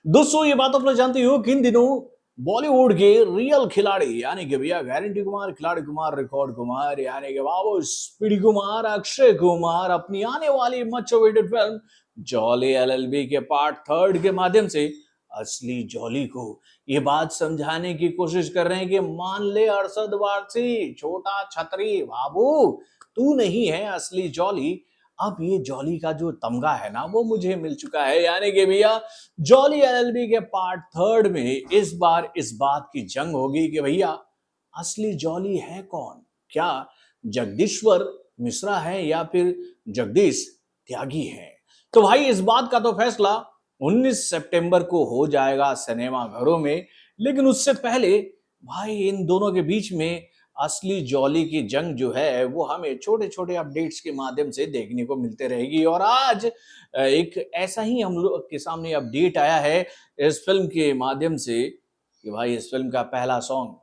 दोस्तों ये बात आप लोग जानते हो कि इन दिनों बॉलीवुड के रियल खिलाड़ी यानी कि भैया गारंटी कुमार, खिलाड़ी कुमार, रिकॉर्ड कुमार यानी कि बाबू स्पीडी कुमार, अक्षय कुमार अपनी आने वाली much awaited film jolly LLB के पार्ट थर्ड के माध्यम से असली जॉली को ये बात समझाने की कोशिश कर रहे हैं कि मान ले अरशद वारसी, छोटा छतरी बाबू, तू नहीं है असली जॉली। अब ये जॉली का जो तमगा है ना वो मुझे मिल चुका है यानी कि भैया जॉली एलएलबी के पार्ट थर्ड में इस बार इस बात की जंग होगी कि भैया असली जॉली है कौन। क्या जगदीश्वर मिश्रा है या फिर जगदीश त्यागी है। तो भाई इस बात का तो फैसला 19 सितंबर को हो जाएगा सिनेमा घरों में, लेकिन उससे पहले भाई इन दोनों के बीच में असली जॉली की जंग जो है वो हमें छोटे छोटे अपडेट्स के माध्यम से देखने को मिलते रहेगी। और आज एक ऐसा ही हम लोग के सामने अपडेट आया है इस फिल्म के माध्यम से कि भाई इस फिल्म का पहला सॉन्ग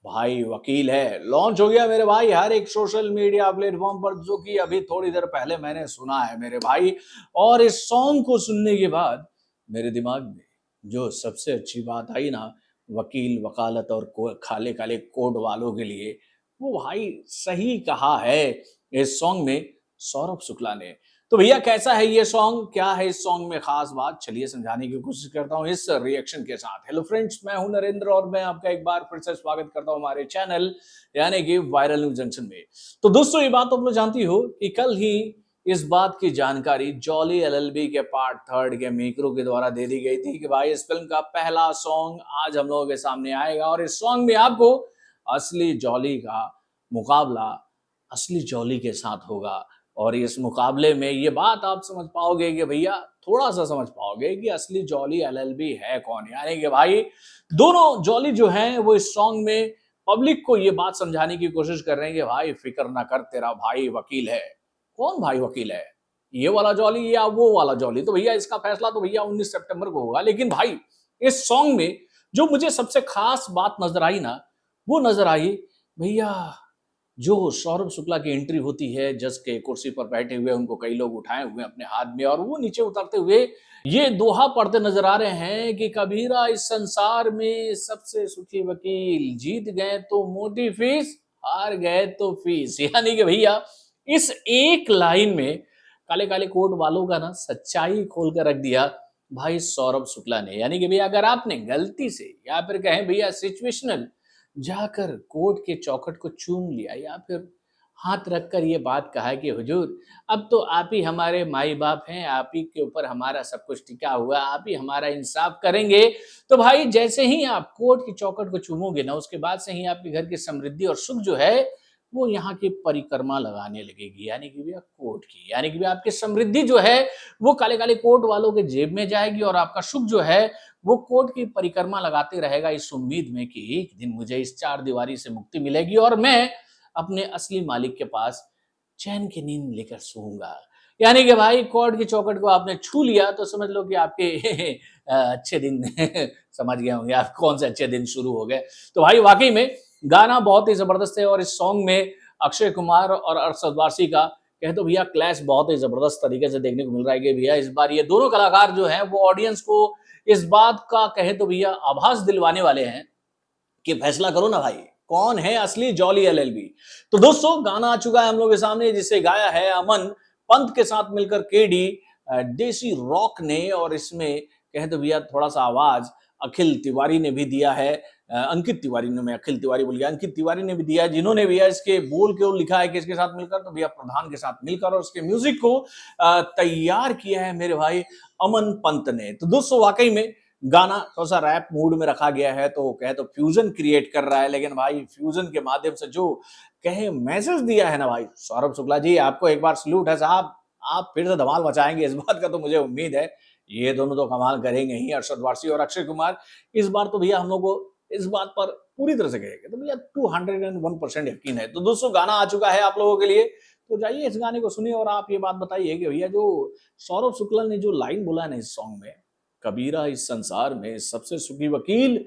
भाई वकील है लॉन्च हो गया मेरे भाई हर एक सोशल मीडिया प्लेटफॉर्म पर, जो कि अभी थोड़ी देर पहले मैंने सुना है मेरे भाई। और इस सॉन्ग को सुनने के बाद मेरे दिमाग में जो सबसे अच्छी बात आई ना, वकील वकालत और खाले काले कोड वालों के लिए, वो भाई सही कहा है इस सॉन्ग में सौरभ शुक्ला ने। तो भैया कैसा है ये सॉन्ग, क्या है इस सॉन्ग में खास बात, चलिए समझाने की कोशिश करता हूँ इस रिएक्शन के साथ। हेलो फ्रेंड्स, मैं हूं नरेंद्र और मैं आपका एक बार फिर से स्वागत करता हूं हमारे चैनल यानी कि वायरल न्यूज जंक्शन में। तो दोस्तों ये बात आप लोग जानती हो कि कल ही इस बात की जानकारी जॉली एलएलबी के पार्ट थर्ड के मेकरों के द्वारा दे दी गई थी कि भाई इस फिल्म का पहला सॉन्ग आज हम लोगों के सामने आएगा और इस सॉन्ग में आपको असली जॉली का मुकाबला असली जॉली के साथ होगा। और इस मुकाबले में ये बात आप समझ पाओगे कि भैया थोड़ा सा समझ पाओगे कि असली जॉली एलएलबी है कौन। यानी कि भाई दोनों जॉली जो हैं वो इस सॉन्ग में पब्लिक को ये बात समझाने की कोशिश कर रहे हैं कि भाई फिक्र ना कर, तेरा भाई वकील है। कौन भाई वकील है, ये वाला जॉली या वो वाला जॉली? तो भैया इसका फैसला तो भैया 19 सितंबर को होगा। लेकिन भाई इस सॉन्ग में जो मुझे सबसे खास बात नजर आई ना, वो नजर आई भैया जो सौरभ शुक्ला की एंट्री होती है जज के कुर्सी पर बैठे हुए, उनको कई लोग उठाए हुए अपने हाथ में और वो नीचे उतरते हुए ये दोहा पढ़ते नजर आ रहे हैं कि कबीरा इस संसार में सबसे सुखी वकील, जीत गए तो मोटी फीस, हार गए तो फीस। यानी कि भैया इस एक लाइन में काले काले कोट वालों का ना सच्चाई खोल कर रख दिया भाई सौरभ शुक्ला ने। यानी कि भैया अगर आपने गलती से या फिर कहें भैया सिचुएशनल जाकर कोर्ट के चौखट को चूम लिया या फिर हाथ रखकर ये बात कहा कि हुजूर अब तो आप ही हमारे माई बाप हैं, आप ही के ऊपर हमारा सब कुछ टिका हुआ, आप ही हमारा इंसाफ करेंगे। तो भाई जैसे ही आप कोर्ट की चौखट को चूमोगे ना, उसके बाद से ही आपके घर की समृद्धि और सुख जो है वो यहाँ की परिक्रमा लगाने लगेगी। यानी कि भैया कोर्ट की, यानी कि भैया आपकी समृद्धि जो है वो काले काले कोर्ट वालों के जेब में जाएगी और आपका सुख जो है वो कोर्ट की परिक्रमा लगाते रहेगा इस उम्मीद में कि एक दिन मुझे इस चार दीवारी से मुक्ति मिलेगी और मैं अपने असली मालिक के पास चैन की नींद लेकर सोऊंगा। यानी कि भाई कोर्ट की चौखट को आपने छू लिया तो समझ लो कि आपके अच्छे दिन समझ गए होंगे आप कौन से अच्छे दिन शुरू हो गए। तो भाई वाकई में गाना बहुत ही जबरदस्त है और इस सॉन्ग में अक्षय कुमार और अरशद वारसी का कहे तो भैया क्लैश बहुत ही जबरदस्त तरीके से देखने को मिल रहा है कि भैया इस बार ये दोनों कलाकार जो हैं वो ऑडियंस को इस बात का कहे तो भैया आभास दिलवाने वाले हैं कि फैसला करो ना भाई, कौन है असली जॉली एलएलबी। तो दोस्तों गाना आ चुका है हम लोग के सामने जिसे गाया है अमन पंत के साथ मिलकर केडी देसी रॉक ने, और इसमें कहे तो भैया थोड़ा सा आवाज अखिल तिवारी ने भी दिया है। अंकित तिवारी ने, मैं अखिल तिवारी बोल गया, अंकित तिवारी ने भी दिया है, जिन्होंने भैया इसके बोल के लिखा है किसके साथ मिलकर, तो भैया प्रधान के साथ मिलकर, और उसके म्यूजिक को तैयार किया है मेरे भाई अमन पंत ने। तो दोस्तों वाकई में गाना थोड़ा सा रैप मूड में रखा गया है तो कहे तो फ्यूजन क्रिएट कर रहा है, लेकिन भाई फ्यूजन के माध्यम से जो कहे मैसेज दिया है ना भाई सौरभ शुक्ला जी, आपको एक बार सल्यूट है साहब। आप फिर से धमाल मचाएंगे इस बात का तो मुझे उम्मीद है। ये दोनों तो कमाल करेंगे ही, अरशद वारसी और अक्षय कुमार। इस बार तो भैया हम लोग को इस बात पर पूरी तरह से कहेंगे तो भैया 201% यकीन है। तो दोस्तों गाना आ चुका है आप लोगों के लिए, तो जाइए इस गाने को सुनिए और आप ये बात बताइए कि भैया जो सौरभ शुक्ला ने जो लाइन बोला है ना इस सॉन्ग में, कबीरा इस संसार में सबसे सुखी वकील,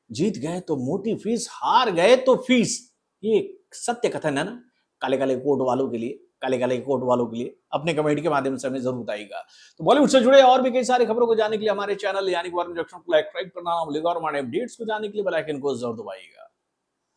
जीत गए तो मोटी फीस, हार गए तो फीस, ये सत्य कथन है ना काले काले कोट वालों के लिए, काले काले कोट वालों के लिए, अपने कमेंट के माध्यम से हमें जरूर बताइएगा। तो बॉलीवुड से जुड़े और भी कई सारी खबरों को जानने के लिए हमारे चैनल यानी कि वार्म जंक्शन को लाइक करना ना भूलिएगा और हमारे अपडेट्स को जानने के लिए बेल आइकन को जरूर दबाइएगा।